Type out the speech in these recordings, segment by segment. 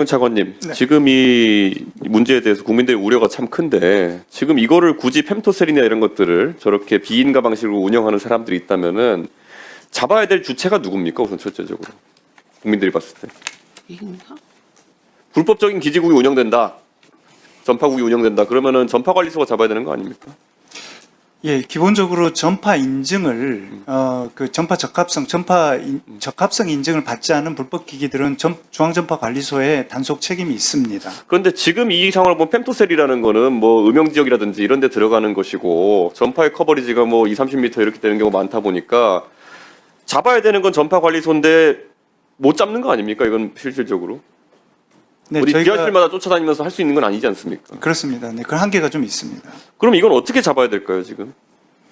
차관님, 네. 지금 이 문제에 대해서 국민들의 우려가 참 큰데 지금 이거를 굳이 펨토셀이나 이런 것들을 저렇게 비인가 방식으로 운영하는 사람들이 있다면은 잡아야 될 주체가 누굽니까? 우선 첫째적으로 국민들이 봤을 때 비인가? 불법적인 기지국이 운영된다, 전파국이 운영된다 그러면은 전파관리소가 잡아야 되는 거 아닙니까? 예, 기본적으로 전파 인증을 그 전파 적합성, 적합성 인증을 받지 않은 불법 기기들은 중앙전파관리소에 단속 책임이 있습니다. 그런데 지금 이 상황을 보면 펨토셀이라는 거는 뭐 음영 지역이라든지 이런 데 들어가는 것이고 전파의 커버리지가 뭐 20-30m 이렇게 되는 경우가 많다 보니까 잡아야 되는 건 전파관리소인데 못 잡는 거 아닙니까? 이건 실질적으로. 네, 우리 저희가 지하실마다 쫓아다니면서 할 수 있는 건 아니지 않습니까? 그렇습니다. 네, 그 한계가 좀 있습니다. 그럼 이건 어떻게 잡아야 될까요, 지금?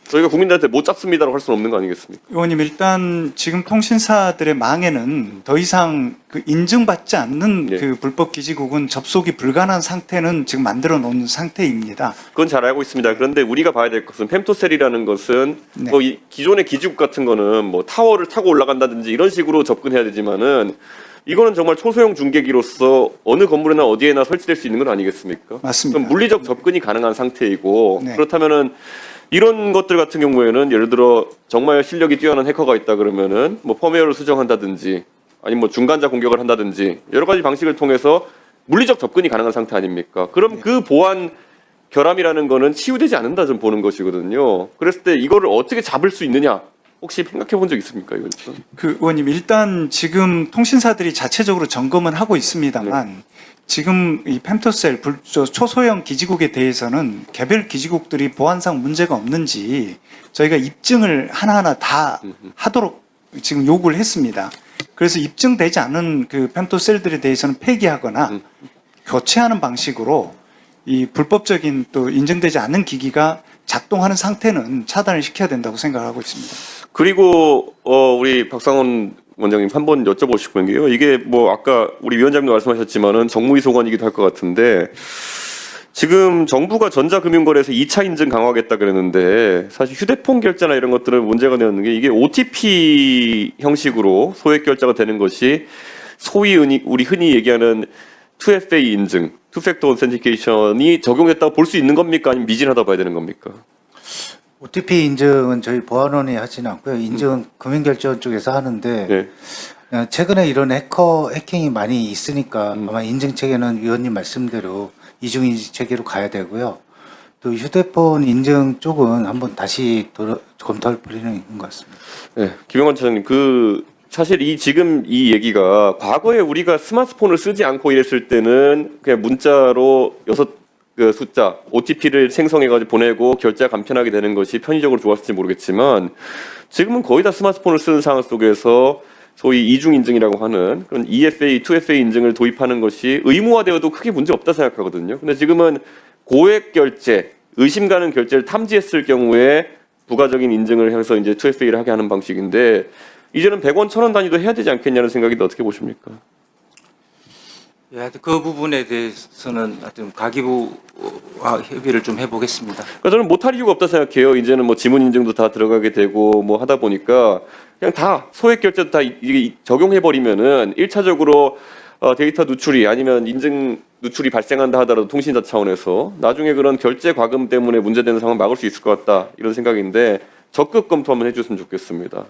저희가 국민들한테 못 잡습니다라고 할 수는 없는 거 아니겠습니까? 의원님, 일단 지금 통신사들의 망에는 더 이상 그 인증받지 않는 예. 그 불법 기지국은 접속이 불가능한 상태는 지금 만들어 놓은 상태입니다. 그건 잘 알고 있습니다. 그런데 우리가 봐야 될 것은 펨토셀이라는 것은 네. 뭐 이 기존의 기지국 같은 거는 뭐 타워를 타고 올라간다든지 이런 식으로 접근해야 되지만은 이거는 정말 초소형 중계기로서 어느 건물이나 어디에나 설치될 수 있는 건 아니겠습니까? 맞습니다. 그럼 물리적 접근이 가능한 상태이고 네. 그렇다면은 이런 것들 같은 경우에는 예를 들어 정말 실력이 뛰어난 해커가 있다 그러면은 뭐 펌웨어를 수정한다든지 아니면 뭐 중간자 공격을 한다든지 여러 가지 방식을 통해서 물리적 접근이 가능한 상태 아닙니까? 그럼 네. 그 보안 결함이라는 거는 치유되지 않는다 좀 보는 것이거든요. 그랬을 때 이거를 어떻게 잡을 수 있느냐? 혹시 생각해 본 적 있습니까? 이거 그 의원님, 일단 지금 통신사들이 자체적으로 점검은 하고 있습니다만 지금 이 펨토셀 초소형 기지국에 대해서는 개별 기지국들이 보안상 문제가 없는지 저희가 입증을 하나하나 다 하도록 지금 요구를 했습니다. 그래서 입증되지 않은 그 펨토셀들에 대해서는 폐기하거나 교체하는 방식으로 이 불법적인 또 인증되지 않은 기기가 작동하는 상태는 차단을 시켜야 된다고 생각하고 있습니다. 그리고 우리 박상원 원장님 한번 여쭤보고 싶은 게요. 이게 뭐 아까 우리 위원장님도 말씀하셨지만은 정무위 소관이기도 할 것 같은데 지금 정부가 전자금융거래에서 2차 인증 강화하겠다 그랬는데 사실 휴대폰 결제나 이런 것들은 문제가 되는 게 이게 OTP 형식으로 소액 결제가 되는 것이 소위 우리 흔히 얘기하는 2FA 인증, 투팩터 오센티케이션이 적용됐다고 볼 수 있는 겁니까? 아니면 미진하다 봐야 되는 겁니까? OTP 인증은 저희 보안원이 하지는 않고요. 인증은 금융결제원 쪽에서 하는데 네. 최근에 이런 해킹이 많이 있으니까 아마 인증 체계는 위원님 말씀대로 이중 인증 체계로 가야 되고요. 또 휴대폰 인증 쪽은 한번 다시 검토할 필요는 있는 것 같습니다. 네, 김영환 차장님, 사실 지금 이 얘기가 과거에 우리가 스마트폰을 쓰지 않고 이랬을 때는 그냥 문자로 6그 숫자 OTP를 생성해가지고 보내고 결제가 간편하게 되는 것이 편의적으로 좋았을지 모르겠지만 지금은 거의 다 스마트폰을 쓰는 상황 속에서 소위 이중 인증이라고 하는 그런 EFA, 2FA 인증을 도입하는 것이 의무화되어도 크게 문제 없다 생각하거든요. 근데 지금은 고액 결제, 의심 가는 결제를 탐지했을 경우에 부가적인 인증을 해서 이제 2FA를 하게 하는 방식인데 이제는 100원, 1000원 단위도 해야 되지 않겠냐는 생각인데 어떻게 보십니까? 예, 하여튼 그 부분에 대해서는 하여튼 가기부와 협의를 좀 해보겠습니다. 그러니까 저는 못할 이유가 없다 생각해요. 이제는 뭐 지문 인증도 다 들어가게 되고 뭐 하다 보니까 그냥 다 소액 결제도 다 이게 적용해 버리면은 1차적으로 데이터 누출이 아니면 인증 누출이 발생한다 하더라도 통신사 차원에서 나중에 그런 결제 과금 때문에 문제되는 상황을 막을 수 있을 것 같다 이런 생각인데 적극 검토 한번 해줬으면 좋겠습니다.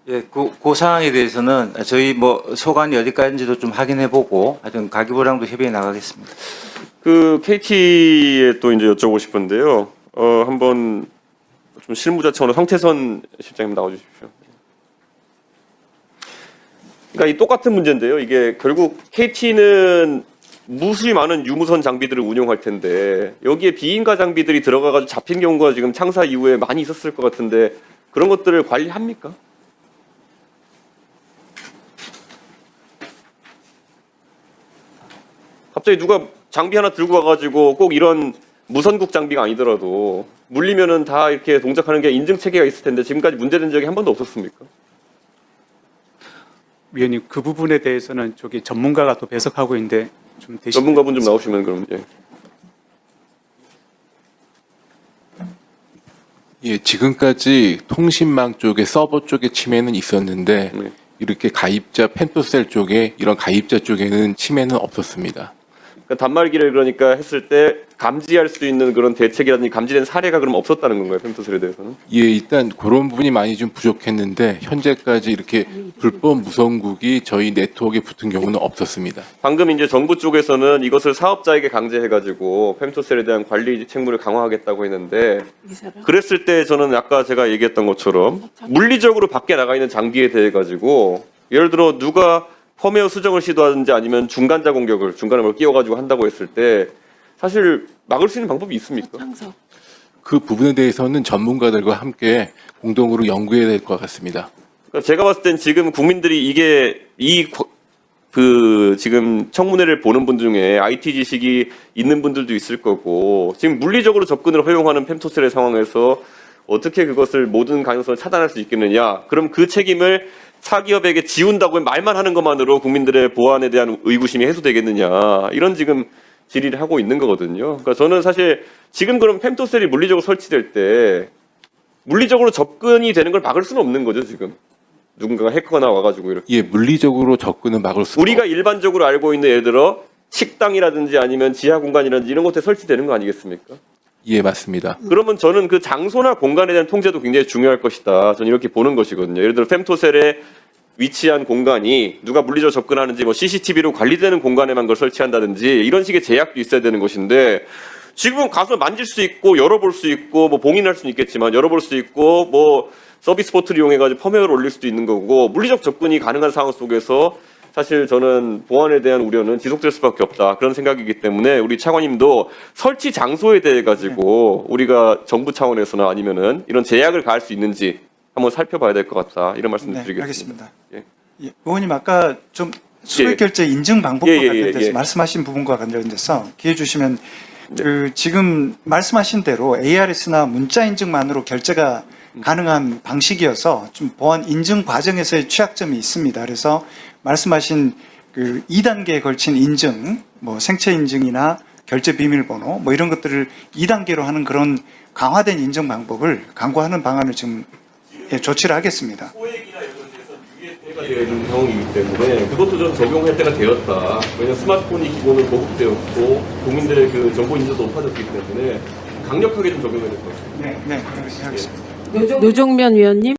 예, 그 사항에 대해서는 저희 뭐 소관이 어디까지인지도 좀 확인해보고 하여튼 가기부랑도 협의해 나가겠습니다. 그 KT에 또 이제 여쭤보고 싶은데요. 한번 좀 실무자 차원으로 황태선 실장님 나와주십시오. 그러니까 이 똑같은 문제인데요. 이게 결국 KT는 무수히 많은 유무선 장비들을 운용할 텐데 여기에 비인가 장비들이 들어가가지고 잡힌 경우가 지금 창사 이후에 많이 있었을 것 같은데 그런 것들을 관리합니까? 갑자기 누가 장비 하나 들고 와가지고 꼭 이런 무선국 장비가 아니더라도 물리면은 다 이렇게 동작하는 게 인증 체계가 있을 텐데 지금까지 문제된 적이 한 번도 없었습니까? 위원님, 그 부분에 대해서는 저기 전문가가 또 배석하고 있는데 좀 대신 전문가분 좀 나오시면 그럼 예. 예, 지금까지 통신망 쪽에 서버 쪽에 침해는 있었는데 네. 이렇게 가입자 펜토셀 쪽에 이런 가입자 쪽에는 침해는 없었습니다. 그러니까 단말기를 그러니까 했을 때 감지할 수 있는 그런 대책이라든지 감지된 사례가 그럼 없었다는 건가요, 펜토셀에 대해서는? 예, 일단 그런 부분이 많이 좀 부족했는데 현재까지 이렇게 불법 무선국이 저희 네트워크에 붙은 경우는 없었습니다. 방금 이제 정부 쪽에서는 이것을 사업자에게 강제해가지고 펜토셀에 대한 관리 책무를 강화하겠다고 했는데 그랬을 때 저는 아까 제가 얘기했던 것처럼 물리적으로 밖에 나가 있는 장비에 대해 가지고 예를 들어 누가 펌웨어 수정을 시도하든지 아니면 중간자 공격을 중간에 뭘 끼워가지고 한다고 했을 때 사실 막을 수 있는 방법이 있습니까? 그 부분에 대해서는 전문가들과 함께 공동으로 연구해야 될 것 같습니다. 그러니까 제가 봤을 땐 지금 국민들이 이게 지금 청문회를 보는 분 중에 IT 지식이 있는 분들도 있을 거고 지금 물리적으로 접근을 허용하는 펜토셀의 상황에서 어떻게 그것을 모든 가능성을 차단할 수 있겠느냐? 그럼 그 책임을 사기업에게 지운다고 말만 하는 것만으로 국민들의 보안에 대한 의구심이 해소되겠느냐? 이런 지금 질의를 하고 있는 거거든요. 그러니까 저는 사실 지금 그럼 펜토셀이 물리적으로 설치될 때 물리적으로 접근이 되는 걸 막을 수는 없는 거죠, 지금. 누군가가 해커가 나와가지고 이렇게. 예, 물리적으로 접근은 막을 수 우리가 일반적으로 알고 있는 예를 들어 식당이라든지 아니면 지하 공간이라든지 이런 곳에 설치되는 거 아니겠습니까? 예, 맞습니다. 그러면 저는 그 장소나 공간에 대한 통제도 굉장히 중요할 것이다. 저는 이렇게 보는 것이거든요. 예를 들어 펜토셀에 위치한 공간이 누가 물리적으로 접근하는지 뭐 CCTV로 관리되는 공간에만 그걸 설치한다든지 이런 식의 제약도 있어야 되는 것인데 지금은 가서 만질 수 있고 열어볼 수 있고 뭐 봉인할 수는 있겠지만 열어볼 수 있고 뭐 서비스 포트를 이용해가지고 펌웨어를 올릴 수도 있는 거고 물리적 접근이 가능한 상황 속에서 사실 저는 보안에 대한 우려는 지속될 수밖에 없다 그런 생각이기 때문에 우리 차관님도 설치 장소에 대해 가지고 우리가 정부 차원에서나 아니면은 이런 제약을 가할 수 있는지 한번 살펴봐야 될 것 같다 이런 말씀 네, 드리겠습니다. 알겠습니다. 예. 예, 의원님 아까 좀 수백 결제 인증 방법과 예, 예, 관련돼서 예. 말씀하신 부분과 관련돼서 기회 주시면 그 지금 말씀하신 대로 ARS나 문자 인증만으로 결제가 가능한 방식이어서 좀 보안 인증 과정에서의 취약점이 있습니다. 그래서 말씀하신 그 2단계에 걸친 인증, 뭐 생체 인증이나 결제 비밀번호 뭐 이런 것들을 2단계로 하는 그런 강화된 인증 방법을 강구하는 방안을 지금 조치를 하겠습니다. 소액이나 이런 데서 유예가 되어 있는 경우이기 때문에 그것도 좀 적용할 때가 되었다. 왜냐하면 스마트폰이 기본으로 보급되었고 국민들의 그 정보 인지도 높아졌기 때문에 강력하게 좀 적용해야 될 것 같습니다. 네, 네, 그렇게 하겠습니다. 노종면 위원님.